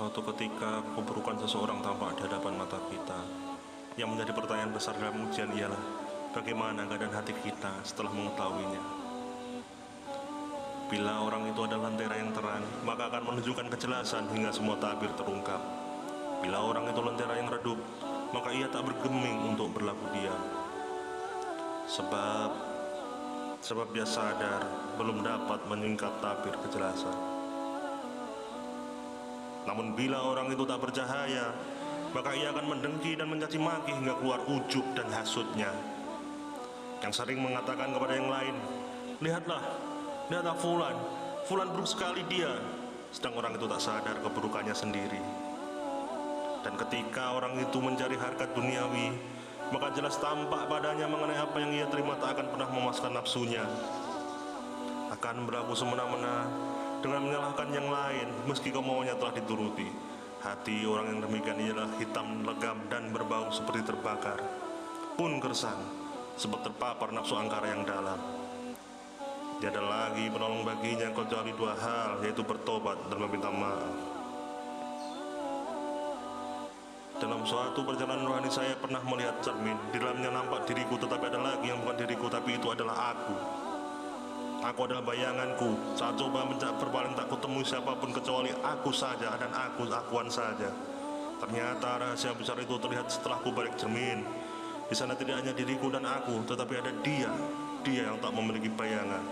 Suatu ketika keburukan seseorang tampak di hadapan mata kita. Yang menjadi pertanyaan besar dalam ujian ialah bagaimana keadaan hati kita setelah mengetahuinya. Bila orang itu adalah lentera yang terang, maka akan menunjukkan kejelasan hingga semua tabir terungkap. Bila orang itu lentera yang redup, maka ia tak bergeming untuk berlaku diam. Sebab dia sadar belum dapat menyingkap tabir kejelasan. Namun bila orang itu tak bercahaya, maka ia akan mendengki dan mencaci maki hingga keluar ujub dan hasutnya. Yang sering mengatakan kepada yang lain, lihatlah Fulan buruk sekali dia. Sedang orang itu tak sadar keburukannya sendiri. Dan ketika orang itu mencari harkat duniawi, maka jelas tampak padanya mengenai apa yang ia terima tak akan pernah memuaskan nafsunya. Akan berlaku semena-mena dengan menyalahkan yang lain meski kemauannya telah dituruti. Hati orang yang demikian ialah hitam legam dan berbau seperti terbakar, pun gersang sebab terpapar nafsu angkara yang dalam. Tiada lagi penolong baginya kecuali dua hal, yaitu bertobat dan meminta maaf. Dalam suatu perjalanan rohani saya pernah melihat cermin. Di dalamnya nampak diriku, tetapi ada lagi yang bukan diriku, tapi itu adalah aku. Aku adalah bayanganku. Saat coba berpaling tak kutemui siapapun kecuali aku saja dan akuan saja. Ternyata rahasia besar itu terlihat setelah ku balik cermin. Di sana tidak hanya diriku dan aku, tetapi ada dia yang tak memiliki bayangan.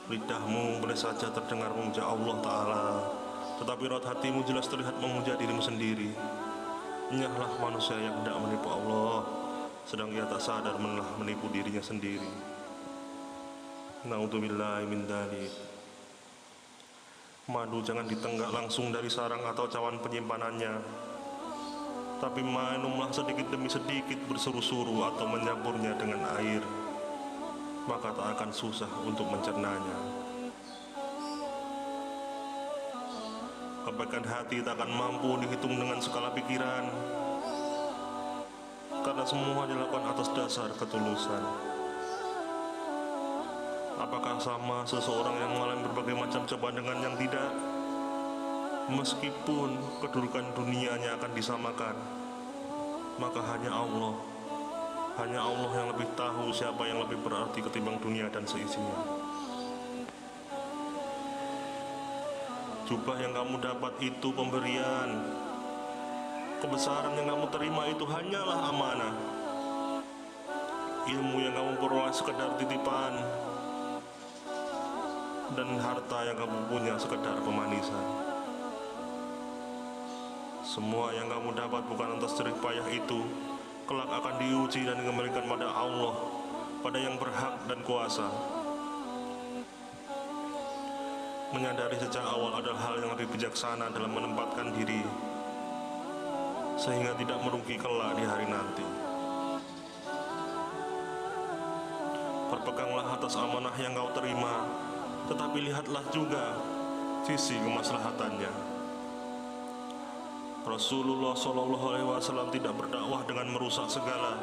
Lidahmu boleh saja terdengar memuja Allah Ta'ala, tetapi raut hatimu jelas terlihat memuja dirimu sendiri. Nyahlah manusia yang hendak menipu Allah, sedang ia tak sadar menelah menipu dirinya sendiri. Na'udzubillahi min dzalik. Madu jangan ditenggak langsung dari sarang atau cawan penyimpanannya, tapi minumlah sedikit demi sedikit bersuru-suru atau menyaburnya dengan air, maka tak akan susah untuk mencernanya. Kebaikan hati tak akan mampu dihitung dengan skala pikiran, karena semua dilakukan atas dasar ketulusan. Apakah sama seseorang yang mengalami berbagai macam cobaan dengan yang tidak? Meskipun kedudukan dunianya akan disamakan, maka hanya Allah yang lebih tahu siapa yang lebih berarti ketimbang dunia dan seisinya. Jubah yang kamu dapat itu pemberian. Kebesaran yang kamu terima itu hanyalah amanah. Ilmu yang kamu peroleh sekedar titipan, dan harta yang kamu punya sekedar pemanisan. Semua yang kamu dapat bukan atas jerih payah itu, kelak akan diuji dan dikembalikan pada Allah, pada yang berhak dan kuasa. Menyadari sejak awal adalah hal yang lebih bijaksana dalam menempatkan diri, sehingga tidak merugi kelak di hari nanti. Berpeganglah atas amanah yang kau terima, tetapi lihatlah juga sisi kemaslahatannya. Rasulullah SAW tidak berdakwah dengan merusak segala,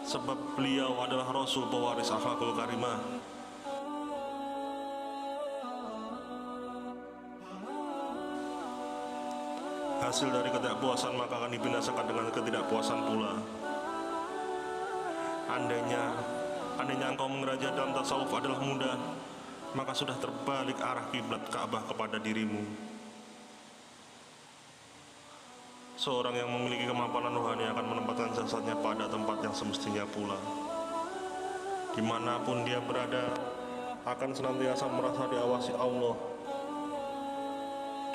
sebab beliau adalah Rasul pewaris akhlakul karimah. Hasil dari ketidakpuasan maka akan dibinasakan dengan ketidakpuasan pula. Andainya engkau mengeraja dalam tasawuf adalah mudah, maka sudah terbalik arah kiblat Ka'bah kepada dirimu. Seorang yang memiliki kemapanan rohani akan menempatkan jasadnya pada tempat yang semestinya pula. Dimanapun dia berada, akan senantiasa merasa diawasi Allah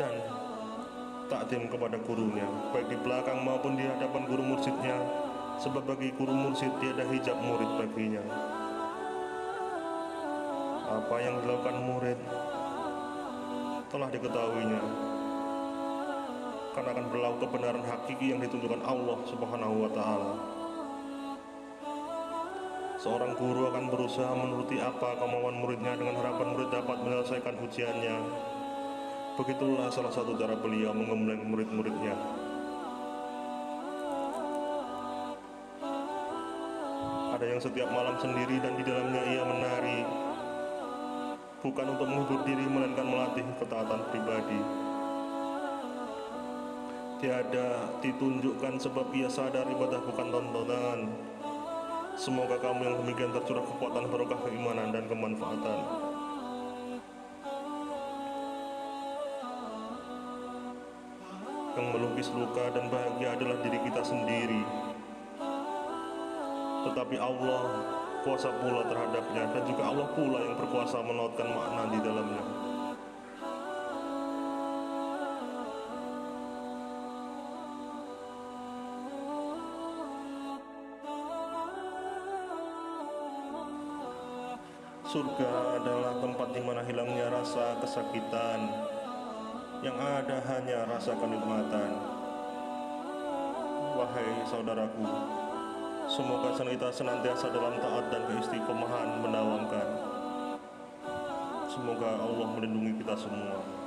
dan takdim kepada gurunya, baik di belakang maupun di hadapan guru mursyidnya, sebab bagi guru mursyid tiada hijab murid baginya. Apa yang dilakukan murid telah diketahuinya, karena akan berlaku kebenaran hakiki yang ditunjukkan Allah Subhanahu wa Ta'ala. Seorang guru akan berusaha menuruti apa kemauan muridnya dengan harapan murid dapat menyelesaikan ujiannya. Begitulah salah satu cara beliau menggembleng murid-muridnya. Ada yang setiap malam sendiri dan di dalamnya ia menari. bukan untuk menghibur diri, melainkan melatih ketaatan pribadi. Tiada ditunjukkan sebab ia sadar ibadah bukan tontonan. Semoga kamu yang demikian tercurah kekuatan barokah keimanan dan kemanfaatan. Yang melukis luka dan bahagia adalah diri kita sendiri, tetapi Allah kuasa pula terhadapnya, dan juga Allah pula yang berkuasa menautkan makna di dalamnya. Surga adalah tempat di mana hilangnya rasa kesakitan, yang ada hanya rasa kenikmatan. Wahai saudaraku, semoga kita senantiasa dalam taat dan keistiqomahan mendawamkan. Semoga Allah melindungi kita semua.